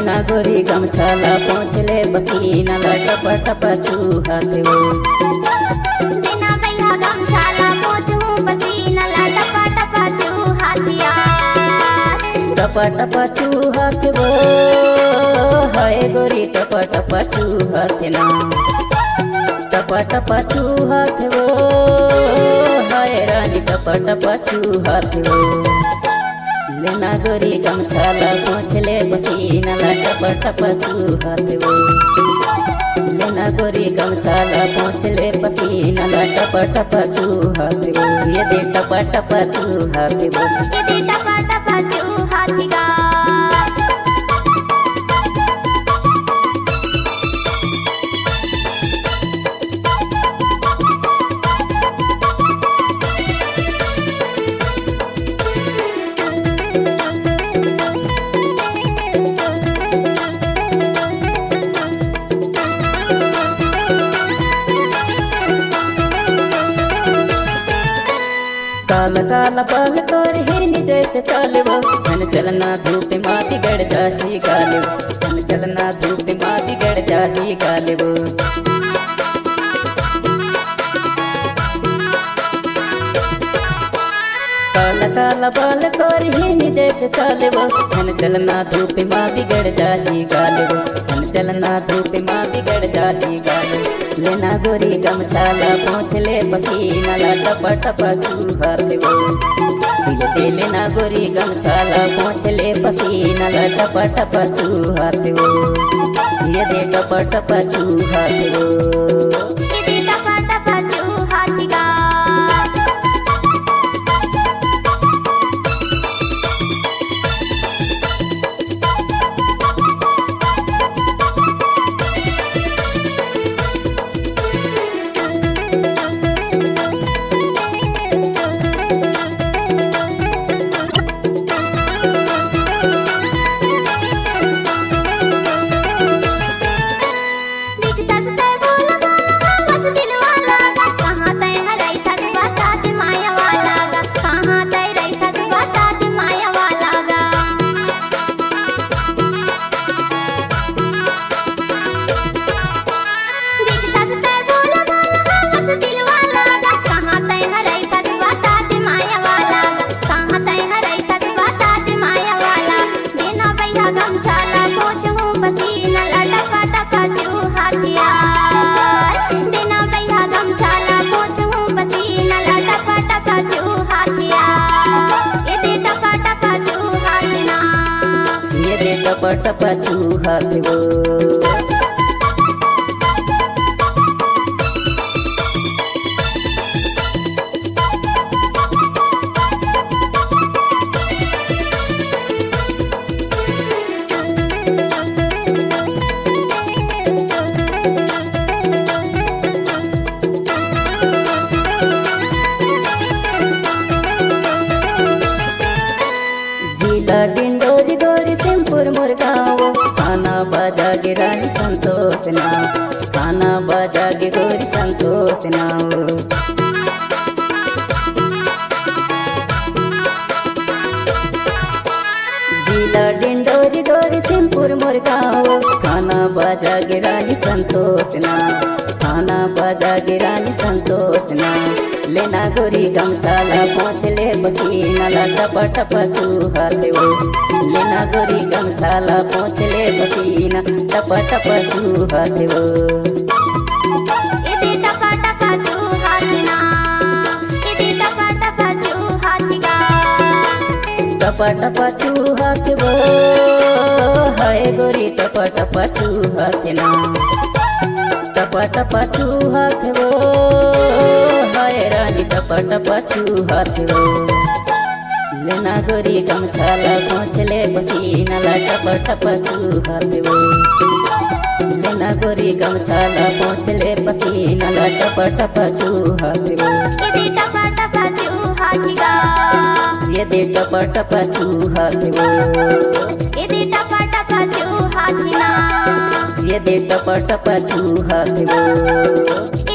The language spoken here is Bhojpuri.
लेना गोरी गमछाला पहुँचले पसीना ला टप टप चूहत वो देना भैया गमछाला पोंछूं पसीना ला टप टप चूहतिया टप टप चूहत वो हाय गोरी टप टप चूहत ना टप टप चूहत वो हाय रानी टप टप चूहत वो लेना गोरी गमछाला पहुँचले पसीना ला टप टप चूहत वो लेना गोरी गमछाला पहुँचले पसीना ला टप टप चूहत वो ये दे टप टप चूहत वो ये दे टप टप चूहतिया काला काला बाल तोर हिरनी जैसे चालवो चल चलना धूप माँ बिगड़ जाही गालवो चल चलना धूप माँ बिगड़ जाही गालवो काला काला बाल तोर हिरनी जैसे चालवो चल चलना धूप माँ बिगड़ जाही गालवो चल चलना धूप माँ बिगड़ जाही गालवो लेना गोरी गमछाला पहुँचले पसीना ला टप टप चूहत वो ये दे लेना गोरी गमछाला पहुँचले पसीना ला टप टप चूहत वो ये दे टप टप चूहत वो ये दे टप टप चूहतिया टप टप चूहत वो जिला डिंडोरी गोरी सिंहपुर मुरगांव खाना बाजा गे रानी संतोष ना खाना बाजा गे गोरी संतोष ना जिला डिंडोरी गोरी सिंहपुर मुरगांव खाना बाजा गे रानी संतोष ना खाना बाजा गे रानी संतोष ना लेना गोरी गमछाला पहुँचले पसीना ला टप टप चूहत वो लेना गोरी गमछाला पहुँचले पसीना टप टप चूहत वो ये दे टप टप चूहतना ये दे टप टप चूहतिया टप टप चूहत वो हाय गोरी टप टप चूहत ना टप टप चूहत वो हाय रानी टप टप चूहत वो लेना गोरी गमछाला पहुँचले पसीना ला टप टप चूहत वो लेना गोरी गमछाला पहुँचले पसीना ला टप टप चूहत वो ये दे टप टप चूहतिया ये दे टप टप चूहत वो ये दे टप टप चूहतना ये दे टप टप चूहत वो